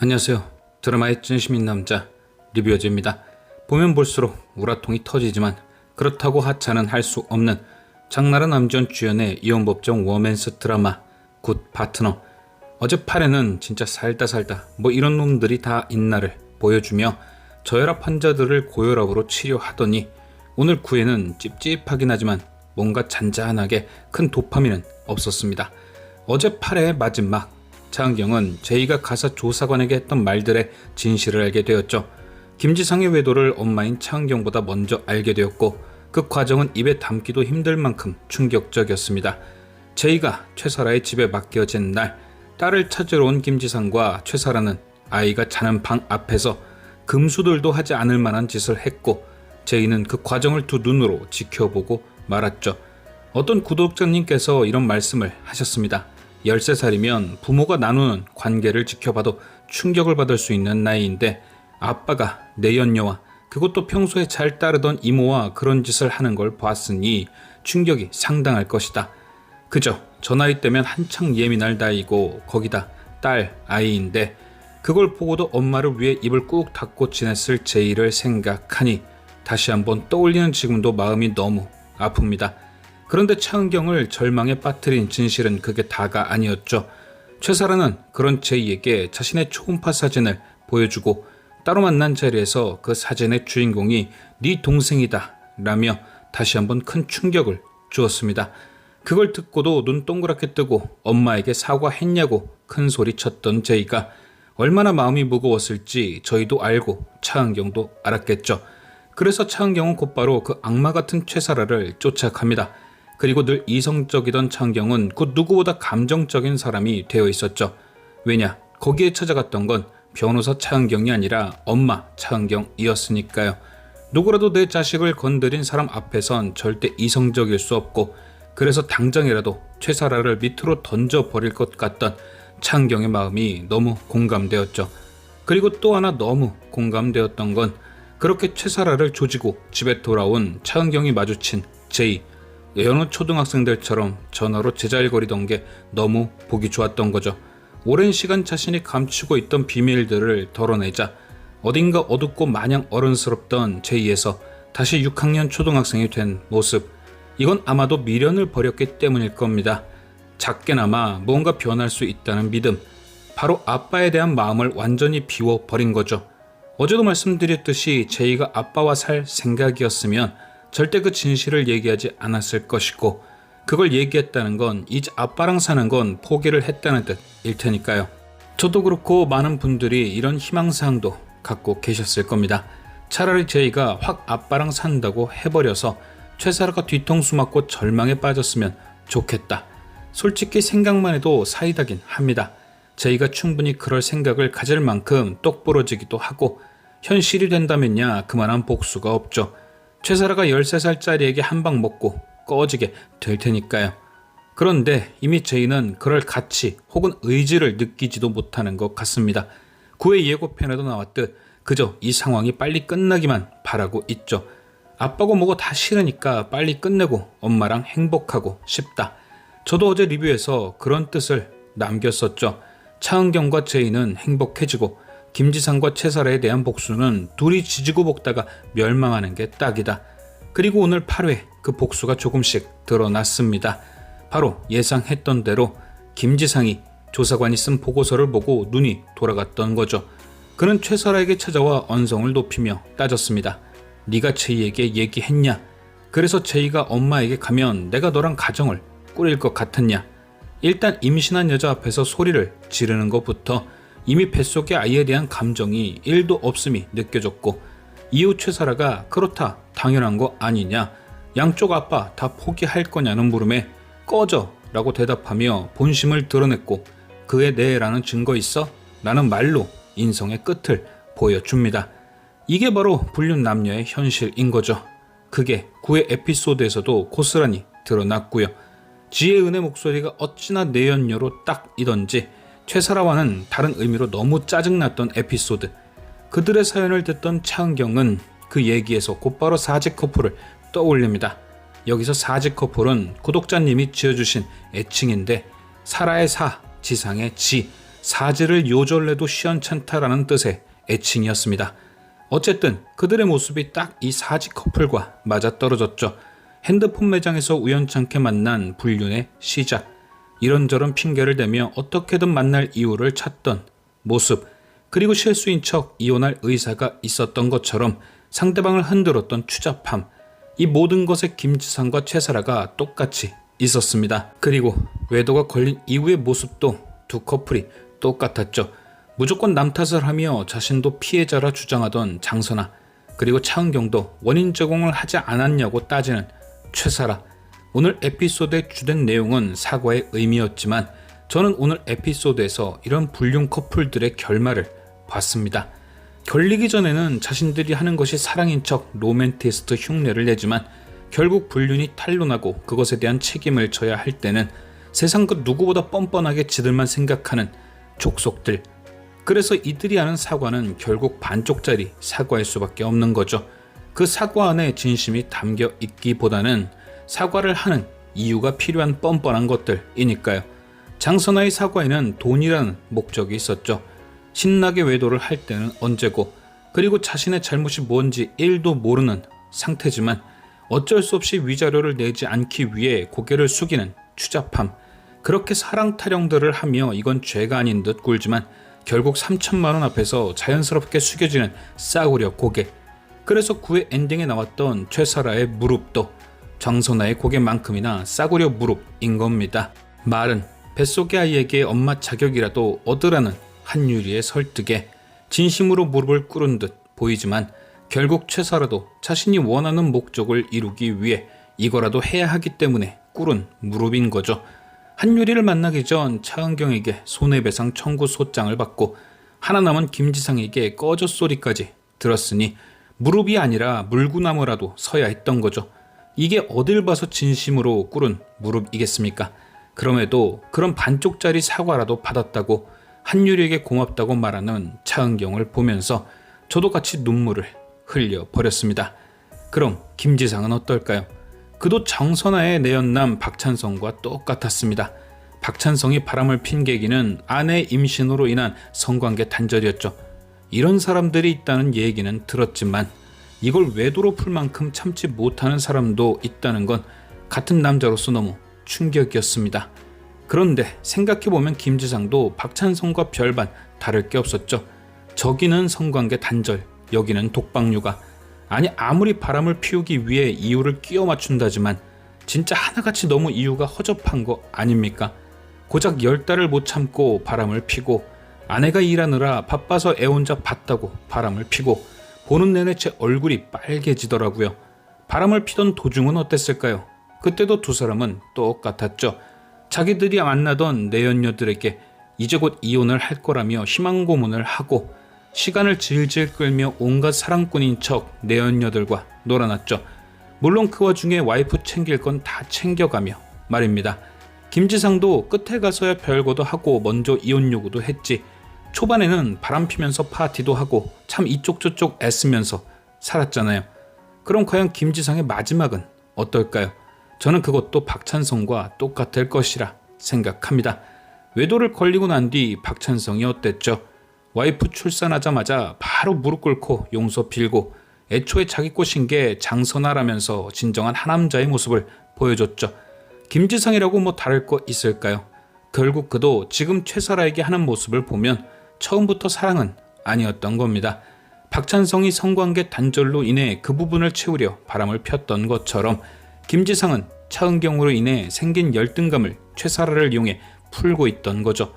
안녕하세요. 드라마의 진심인 남자 리뷰어즈입니다. 보면 볼수록 우라통이 터지지만 그렇다고 하차는 할 수 없는 장나라 남지원 주연의 이혼법정 워맨스 드라마 굿 파트너. 어제 8회는 진짜 살다 뭐 이런 놈들이 다 있나를 보여주며 저혈압 환자들을 고혈압으로 치료하더니 오늘 9회는 찝찝하긴 하지만 뭔가 잔잔하게 큰 도파민은 없었습니다. 어제 8회의 마지막, 차은경은 제이가 가사 조사관에게 했던 말들의 진실을 알게 되었죠. 김지상의 외도를 엄마인 차은경보다 먼저 알게 되었고 그 과정은 입에 담기도 힘들 만큼 충격적이었습니다. 제이가 최사라의 집에 맡겨진 날, 딸을 찾으러 온 김지상과 최사라는 아이가 자는 방 앞에서 금수들도 하지 않을 만한 짓을 했고 제이는 그 과정을 두 눈으로 지켜보고 말았죠. 어떤 구독자님께서 이런 말씀을 하셨습니다. 13살이면 부모가 나누는 관계를 지켜봐도 충격을 받을 수 있는 나이인데 아빠가 내연녀와 그것도 평소에 잘 따르던 이모와 그런 짓을 하는 걸 봤으니 충격이 상당할 것이다. 그저 저 나이 때면 한창 예민할 나이고 거기다 딸 아이인데 그걸 보고도 엄마를 위해 입을 꾹 닫고 지냈을 제이를 생각하니 다시 한번 떠올리는 지금도 마음이 너무 아픕니다. 그런데 차은경을 절망에 빠뜨린 진실은 그게 다가 아니었죠. 최사라는 그런 제이에게 자신의 초음파 사진을 보여주고 따로 만난 자리에서 그 사진의 주인공이 네 동생이다 라며 다시 한번 큰 충격을 주었습니다. 그걸 듣고도 눈 동그랗게 뜨고 엄마에게 사과했냐고 큰 소리 쳤던 제이가 얼마나 마음이 무거웠을지 저희도 알고 차은경도 알았겠죠. 그래서 차은경은 곧바로 그 악마 같은 최사라를 쫓아갑니다. 그리고 늘 이성적이던 차은경은 그 누구보다 감정적인 사람이 되어 있었죠. 왜냐, 거기에 찾아갔던 건 변호사 차은경이 아니라 엄마 차은경이었으니까요. 누구라도 내 자식을 건드린 사람 앞에선 절대 이성적일 수 없고 그래서 당장이라도 최사라를 밑으로 던져버릴 것 같던 차은경의 마음이 너무 공감되었죠. 그리고 또 하나 너무 공감되었던 건 그렇게 최사라를 조지고 집에 돌아온 차은경이 마주친 제이. 여느 초등학생들처럼 전화로 제잘거리던 게 너무 보기 좋았던 거죠. 오랜 시간 자신이 감추고 있던 비밀들을 덜어내자 어딘가 어둡고 마냥 어른스럽던 제이에서 다시 6학년 초등학생이 된 모습. 이건 아마도 미련을 버렸기 때문일 겁니다. 작게나마 무언가 변할 수 있다는 믿음. 바로 아빠에 대한 마음을 완전히 비워버린 거죠. 어제도 말씀드렸듯이 제이가 아빠와 살 생각이었으면 절대 그 진실을 얘기하지 않았을 것이고 그걸 얘기했다는 건 이제 아빠랑 사는 건 포기를 했다는 뜻일 테니까요. 저도 그렇고 많은 분들이 이런 희망사항도 갖고 계셨을 겁니다. 차라리 제이가 확 아빠랑 산다고 해버려서 최사라가 뒤통수 맞고 절망에 빠졌으면 좋겠다. 솔직히 생각만 해도 사이다긴 합니다. 제이가 충분히 그럴 생각을 가질 만큼 똑부러지기도 하고 현실이 된다면야 그만한 복수가 없죠. 최사라가 13살짜리에게 한 방 먹고 꺼지게 될 테니까요. 그런데 이미 제이는 그럴 가치 혹은 의지를 느끼지도 못하는 것 같습니다. 9회 예고편에도 나왔듯 그저 이 상황이 빨리 끝나기만 바라고 있죠. 아빠고 뭐고 다 싫으니까 빨리 끝내고 엄마랑 행복하고 싶다. 저도 어제 리뷰에서 그런 뜻을 남겼었죠. 차은경과 제이는 행복해지고 김지상과 최사라에 대한 복수는 둘이 지지고 볶다가 멸망하는 게 딱이다. 그리고 오늘 8회 그 복수가 조금씩 드러났습니다. 바로 예상했던 대로 김지상이 조사관이 쓴 보고서를 보고 눈이 돌아갔던 거죠. 그는 최사라에게 찾아와 언성을 높이며 따졌습니다. 네가 제이에게 얘기했냐? 그래서 제이가 엄마에게 가면 내가 너랑 가정을 꾸릴 것 같았냐? 일단 임신한 여자 앞에서 소리를 지르는 것부터 이미 뱃속의 아이에 대한 감정이 1도 없음이 느껴졌고 이후 최사라가 그렇다 당연한 거 아니냐, 양쪽 아빠 다 포기할 거냐는 물음에 꺼져 라고 대답하며 본심을 드러냈고 그의 네라는 증거 있어? 라는 말로 인성의 끝을 보여줍니다. 이게 바로 불륜 남녀의 현실인 거죠. 그게 9회 에피소드에서도 고스란히 드러났고요. 지혜은의 목소리가 어찌나 내연녀로 딱이던지 최사라와는 다른 의미로 너무 짜증났던 에피소드. 그들의 사연을 듣던 차은경은 그 얘기에서 곧바로 사직 커플을 떠올립니다. 여기서 사직 커플은 구독자님이 지어주신 애칭인데 사라의 사, 지상의 지, 사지를 요절내도 시원찮다라는 뜻의 애칭이었습니다. 어쨌든 그들의 모습이 딱 이 사지 커플과 맞아떨어졌죠. 핸드폰 매장에서 우연찮게 만난 불륜의 시작, 이런저런 핑계를 대며 어떻게든 만날 이유를 찾던 모습, 그리고 실수인 척 이혼할 의사가 있었던 것처럼 상대방을 흔들었던 추잡함, 이 모든 것에 김지상과 최사라가 똑같이 있었습니다. 그리고 외도가 걸린 이후의 모습도 두 커플이 똑같았죠. 무조건 남 탓을 하며 자신도 피해자라 주장하던 장선아, 그리고 차은경도 원인 제공을 하지 않았냐고 따지는 최사라. 오늘 에피소드의 주된 내용은 사과의 의미였지만 저는 오늘 에피소드에서 이런 불륜 커플들의 결말을 봤습니다. 결리기 전에는 자신들이 하는 것이 사랑인 척 로맨티스트 흉내를 내지만 결국 불륜이 탄로나고 그것에 대한 책임을 져야 할 때는 세상 그 누구보다 뻔뻔하게 지들만 생각하는 족속들. 그래서 이들이 하는 사과는 결국 반쪽짜리 사과일 수밖에 없는 거죠. 그 사과 안에 진심이 담겨 있기보다는 사과를 하는 이유가 필요한 뻔뻔한 것들이니까요. 장선아의 사과에는 돈이라는 목적이 있었죠. 신나게 외도를 할 때는 언제고, 그리고 자신의 잘못이 뭔지 1도 모르는 상태지만 어쩔 수 없이 위자료를 내지 않기 위해 고개를 숙이는 추잡함, 그렇게 사랑 타령들을 하며 이건 죄가 아닌 듯 굴지만 결국 3천만 원 앞에서 자연스럽게 숙여지는 싸구려 고개. 그래서 9회 엔딩에 나왔던 최사라의 무릎도 장선아의 고개만큼이나 싸구려 무릎인 겁니다. 말은 뱃속의 아이에게 엄마 자격이라도 얻으라는 한유리의 설득에 진심으로 무릎을 꿇은 듯 보이지만 결국 최사라도 자신이 원하는 목적을 이루기 위해 이거라도 해야 하기 때문에 꿇은 무릎인 거죠. 한유리를 만나기 전 차은경에게 손해배상 청구 소장을 받고 하나 남은 김지상에게 꺼져 소리까지 들었으니 무릎이 아니라 물구나무라도 서야 했던 거죠. 이게 어딜 봐서 진심으로 꿇은 무릎이겠습니까? 그럼에도 그런 반쪽짜리 사과라도 받았다고 한유리에게 고맙다고 말하는 차은경을 보면서 저도 같이 눈물을 흘려버렸습니다. 그럼 김지상은 어떨까요? 그도 장선아의 내연남 박찬성과 똑같았습니다. 박찬성이 바람을 핀 계기는 아내 임신으로 인한 성관계 단절이었죠. 이런 사람들이 있다는 얘기는 들었지만 이걸 외도로 풀 만큼 참지 못하는 사람도 있다는 건 같은 남자로서 너무 충격이었습니다. 그런데 생각해보면 김지상도 박찬성과 별반 다를 게 없었죠. 저기는 성관계 단절, 여기는 독박육아. 아니 아무리 바람을 피우기 위해 이유를 끼워 맞춘다지만 진짜 하나같이 너무 이유가 허접한 거 아닙니까? 고작 10달을 못 참고 바람을 피고 아내가 일하느라 바빠서 애혼자 봤다고 바람을 피고 보는 내내 제 얼굴이 빨개지더라고요. 바람을 피던 도중은 어땠을까요? 그때도 두 사람은 똑같았죠. 자기들이 만나던 내연녀들에게 이제 곧 이혼을 할 거라며 희망 고문을 하고 시간을 질질 끌며 온갖 사랑꾼인 척 내연녀들과 놀아났죠. 물론 그 와중에 와이프 챙길 건 다 챙겨가며 말입니다. 김지상도 끝에 가서야 별거도 하고 먼저 이혼 요구도 했지. 초반에는 바람 피면서 파티도 하고 참 이쪽 저쪽 애쓰면서 살았잖아요. 그럼 과연 김지상의 마지막은 어떨까요? 저는 그것도 박찬성과 똑같을 것이라 생각합니다. 외도를 걸리고 난 뒤 박찬성이 어땠죠? 와이프 출산하자마자 바로 무릎 꿇고 용서 빌고 애초에 자기 꽃인 게 장선아라면서 진정한 하남자의 모습을 보여줬죠. 김지상이라고 뭐 다를 거 있을까요? 결국 그도 지금 최사라에게 하는 모습을 보면 처음부터 사랑은 아니었던 겁니다. 박찬성이 성관계 단절로 인해 그 부분을 채우려 바람을 폈던 것처럼 김지상은 차은경으로 인해 생긴 열등감을 최사라를 이용해 풀고 있던 거죠.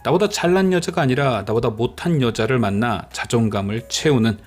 나보다 잘난 여자가 아니라 나보다 못한 여자를 만나 자존감을 채우는,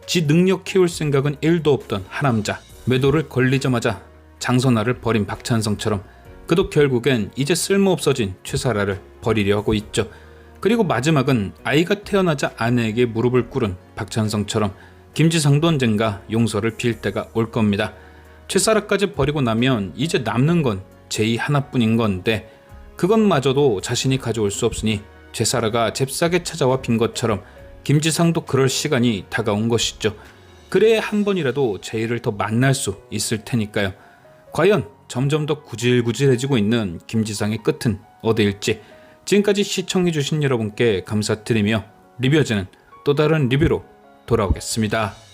지 능력 키울 생각은 1도 없던 하남자. 매도를 걸리자마자 장선아를 버린 박찬성처럼 그도 결국엔 이제 쓸모없어진 최사라를 버리려 하고 있죠. 그리고 마지막은 아이가 태어나자 아내에게 무릎을 꿇은 박찬성처럼 김지상도 언젠가 용서를 빌 때가 올 겁니다. 최사라까지 버리고 나면 이제 남는 건 제이 하나뿐인 건데 그것마저도 자신이 가져올 수 없으니 최사라가 잽싸게 찾아와 빈 것처럼 김지상도 그럴 시간이 다가온 것이죠. 그래야 한 번이라도 제이를 더 만날 수 있을 테니까요. 과연 점점 더 구질구질해지고 있는 김지상의 끝은 어디일지 지금까지 시청해주신 여러분께 감사드리며 리뷰어즈는 또 다른 리뷰로 돌아오겠습니다.